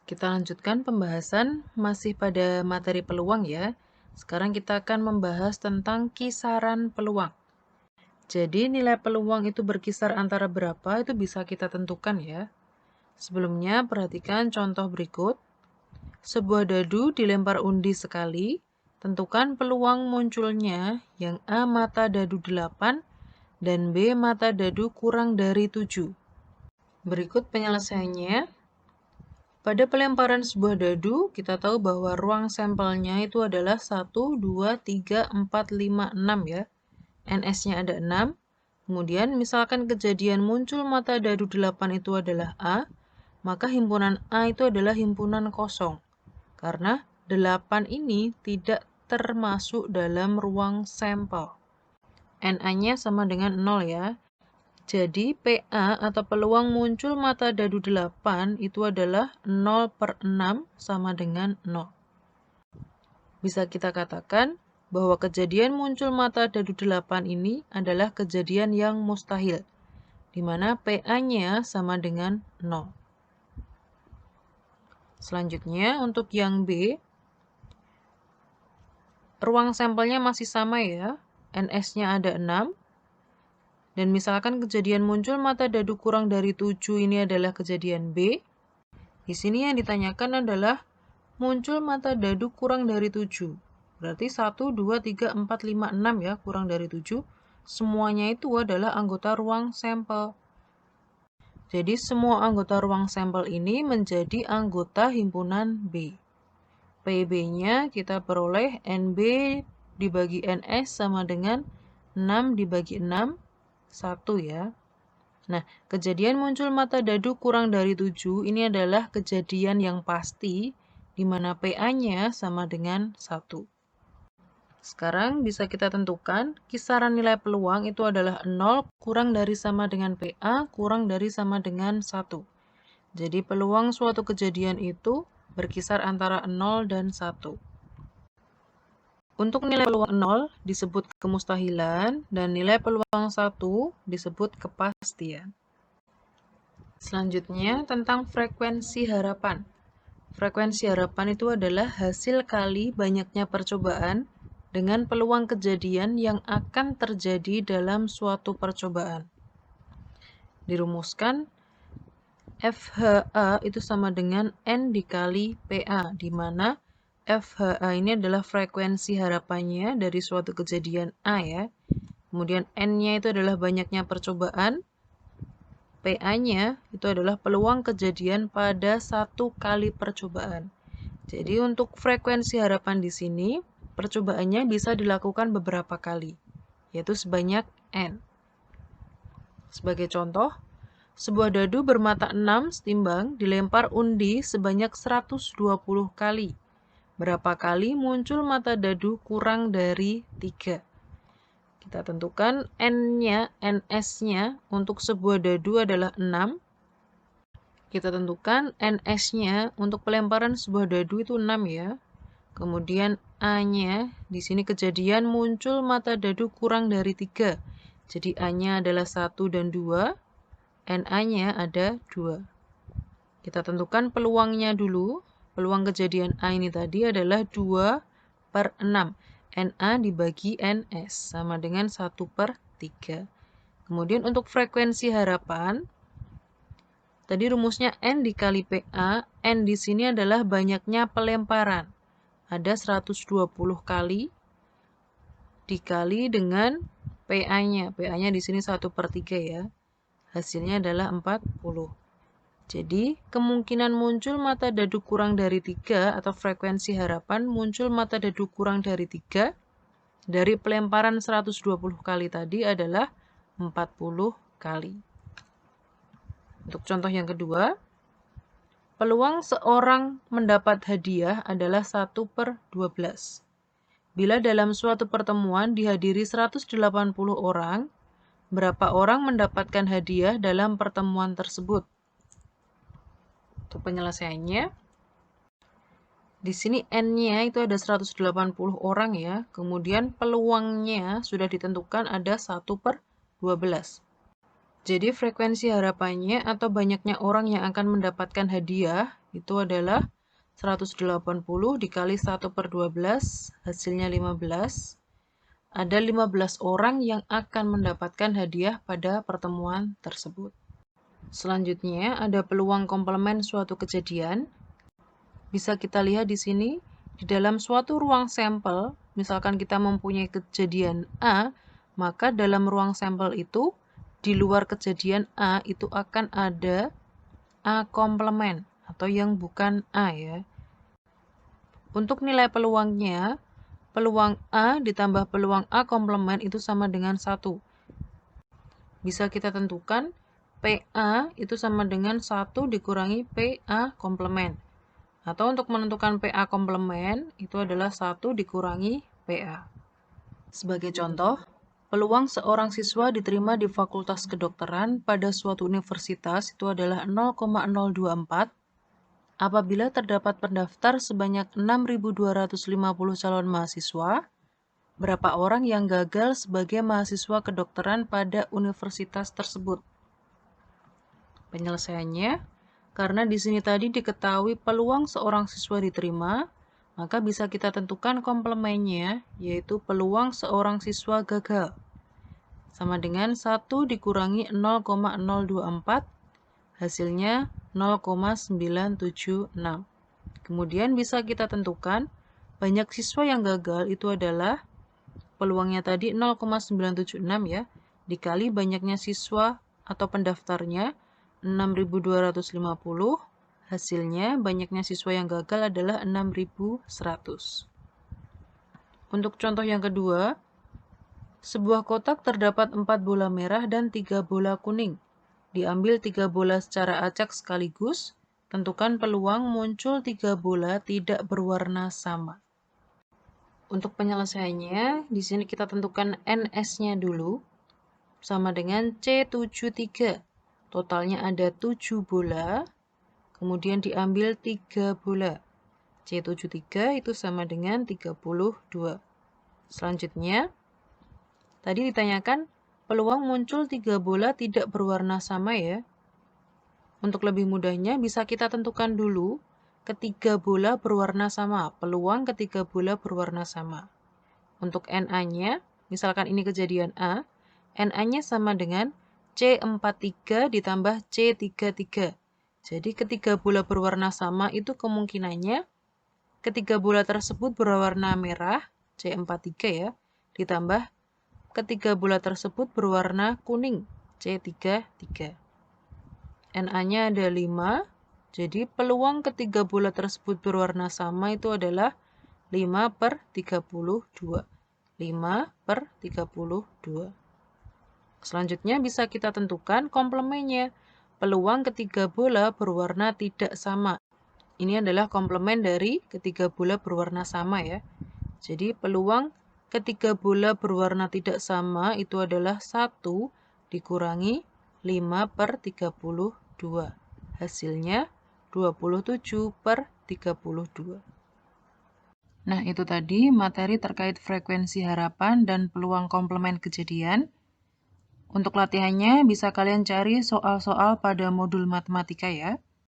Kita lanjutkan pembahasan masih pada materi peluang ya. Sekarang kita akan membahas tentang kisaran peluang. Jadi nilai peluang itu berkisar antara berapa itu bisa kita tentukan ya. Sebelumnya perhatikan contoh berikut. Sebuah dadu dilempar undi sekali. Tentukan peluang munculnya yang A mata dadu 8 dan B mata dadu kurang dari 7. Berikut penyelesaiannya. Pada pelemparan sebuah dadu, kita tahu bahwa ruang sampelnya itu adalah 1, 2, 3, 4, 5, 6 ya. NS-nya ada 6. Kemudian misalkan kejadian muncul mata dadu 8 itu adalah A, maka himpunan A itu adalah himpunan kosong. Karena 8 ini tidak termasuk dalam ruang sampel. NA-nya sama dengan 0 ya. Jadi PA atau peluang muncul mata dadu 8 itu adalah 0/6 sama dengan 0. Bisa kita katakan bahwa kejadian muncul mata dadu 8 ini adalah kejadian yang mustahil, di mana PA-nya sama dengan 0. Selanjutnya untuk yang B, ruang sampelnya masih sama ya, NS-nya ada 6. Dan misalkan kejadian muncul mata dadu kurang dari 7 ini adalah kejadian B. Di sini yang ditanyakan adalah muncul mata dadu kurang dari 7. Berarti 1, 2, 3, 4, 5, 6 ya, kurang dari 7. Semuanya itu adalah anggota ruang sampel. Jadi semua anggota ruang sampel ini menjadi anggota himpunan B. PB-nya kita peroleh NB dibagi NS sama dengan 6 dibagi 6. 1 ya. Nah, kejadian muncul mata dadu kurang dari 7 ini adalah kejadian yang pasti di mana PA-nya sama dengan 1. Sekarang bisa kita tentukan kisaran nilai peluang itu adalah 0 kurang dari sama dengan PA kurang dari sama dengan 1. Jadi peluang suatu kejadian itu berkisar antara 0 dan 1. Untuk nilai peluang 0 disebut kemustahilan dan nilai peluang 1 disebut kepastian. Selanjutnya tentang frekuensi harapan. Frekuensi harapan itu adalah hasil kali banyaknya percobaan dengan peluang kejadian yang akan terjadi dalam suatu percobaan. Dirumuskan FHA itu sama dengan N dikali PA, di mana FHA ini adalah frekuensi harapannya dari suatu kejadian A ya. Kemudian N-nya itu adalah banyaknya percobaan. PA-nya itu adalah peluang kejadian pada satu kali percobaan. Jadi untuk frekuensi harapan di sini, percobaannya bisa dilakukan beberapa kali, yaitu sebanyak N. Sebagai contoh, sebuah dadu bermata 6 setimbang dilempar undi sebanyak 120 kali. Berapa kali muncul mata dadu kurang dari 3? Kita tentukan N-nya, NS-nya untuk sebuah dadu adalah 6. Kita tentukan NS-nya untuk pelemparan sebuah dadu itu 6 ya. Kemudian A-nya, di sini kejadian muncul mata dadu kurang dari 3. Jadi A-nya adalah 1 dan 2. NA-nya ada 2. Kita tentukan peluangnya dulu. Peluang kejadian A ini tadi adalah 2/6. NA dibagi NS sama dengan 1/3. Kemudian untuk frekuensi harapan, tadi rumusnya N dikali PA. N di sini adalah banyaknya pelemparan. Ada 120 kali dikali dengan PA-nya. PA-nya di sini 1/3 ya. Hasilnya adalah 40. Jadi, kemungkinan muncul mata dadu kurang dari 3 atau frekuensi harapan muncul mata dadu kurang dari 3 dari pelemparan 120 kali tadi adalah 40 kali. Untuk contoh yang kedua, peluang seorang mendapat hadiah adalah 1/12. Bila dalam suatu pertemuan dihadiri 180 orang, berapa orang mendapatkan hadiah dalam pertemuan tersebut? Untuk penyelesaiannya, di sini N-nya itu ada 180 orang ya. Kemudian peluangnya sudah ditentukan ada 1/12. Jadi frekuensi harapannya atau banyaknya orang yang akan mendapatkan hadiah itu adalah 180 dikali 1/12, hasilnya 15. Ada 15 orang yang akan mendapatkan hadiah pada pertemuan tersebut. Selanjutnya, ada peluang komplement suatu kejadian. Bisa kita lihat di sini, di dalam suatu ruang sampel, misalkan kita mempunyai kejadian A, maka dalam ruang sampel itu, di luar kejadian A, itu akan ada A komplement, atau yang bukan A ya. Untuk nilai peluangnya, peluang A ditambah peluang A komplement itu sama dengan 1. Bisa kita tentukan PA itu sama dengan 1 dikurangi PA komplement. Atau untuk menentukan PA komplement itu adalah 1 dikurangi PA. Sebagai contoh, peluang seorang siswa diterima di Fakultas Kedokteran pada suatu universitas itu adalah 0,024 apabila terdapat pendaftar sebanyak 6.250 calon mahasiswa. Berapa orang yang gagal sebagai mahasiswa kedokteran pada universitas tersebut? Penyelesaiannya, karena di sini tadi diketahui peluang seorang siswa diterima, maka bisa kita tentukan komplemennya, yaitu peluang seorang siswa gagal. Sama dengan 1 dikurangi 0,024, hasilnya 0,976. Kemudian bisa kita tentukan, banyak siswa yang gagal itu adalah peluangnya tadi 0,976 ya, dikali banyaknya siswa atau pendaftarnya 6.250, hasilnya banyaknya siswa yang gagal adalah 6.100. Untuk contoh yang kedua, sebuah kotak terdapat 4 bola merah dan 3 bola kuning. Diambil 3 bola secara acak sekaligus, tentukan peluang muncul 3 bola tidak berwarna sama. Untuk penyelesaiannya, di sini kita tentukan NS-nya dulu, sama dengan C73. Totalnya ada 7 bola, kemudian diambil 3 bola. C73 itu sama dengan 32. Selanjutnya, tadi ditanyakan peluang muncul 3 bola tidak berwarna sama ya. Untuk lebih mudahnya, bisa kita tentukan dulu ketiga bola berwarna sama, peluang ketiga bola berwarna sama. Untuk NA-nya, misalkan ini kejadian A, NA-nya sama dengan C43 ditambah C33. Jadi ketiga bola berwarna sama itu kemungkinannya ketiga bola tersebut berwarna merah, C43 ya, ditambah ketiga bola tersebut berwarna kuning, C33. NA-nya ada 5, jadi peluang ketiga bola tersebut berwarna sama itu adalah 5/32. 5/32. Selanjutnya bisa kita tentukan komplemennya. Peluang ketiga bola berwarna tidak sama. Ini adalah komplemen dari ketiga bola berwarna sama ya. Jadi peluang ketiga bola berwarna tidak sama itu adalah 1 dikurangi 5/32. Hasilnya 27/32. Nah, itu tadi materi terkait frekuensi harapan dan peluang komplemen kejadian. Untuk latihannya bisa kalian cari soal-soal pada modul matematika ya.